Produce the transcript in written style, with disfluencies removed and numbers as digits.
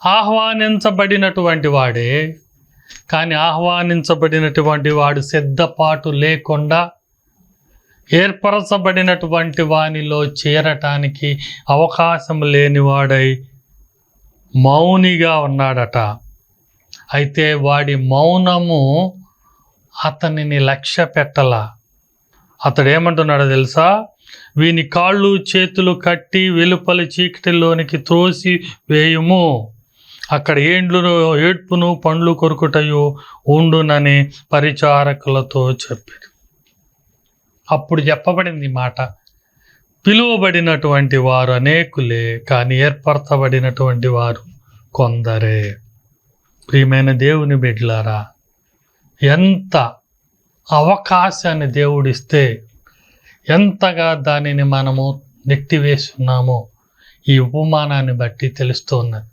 ఆహ్వానించబడినటువంటి వాడే, కానీ ఆహ్వానించబడినటువంటి వాడు సిద్ధపాటు లేకుండా ఏర్పరచబడినటువంటి వానిలో చేరటానికి అవకాశం లేనివాడై మౌనిగా ఉన్నాడట. అయితే వాడి మౌనము అతనిని లక్ష్య పెట్టలా. అతడు ఏమంటున్నాడో తెలుసా? వీని కాళ్ళు చేతులు కట్టి వెలుపలి చీకటిలోనికి త్రోసి వేయుము, అక్కడ ఏడ్పును పండ్లు కొరుకుటయు ఉండునని పరిచారకులతో చెప్పాడు. అప్పుడు చెప్పబడింది మాట, పిలువబడినటువంటి వారు అనేకులే, కానీ ఏర్పరచబడినటువంటి వారు కొందరే. ప్రియమైన దేవుని బిడ్డలారా, ఎంత అవకాశాన్ని దేవుడిస్తే ఎంతగా దానిని మనము నెట్టివేస్తున్నామో ఈ ఉపమానాన్ని బట్టి తెలుస్తున్నది.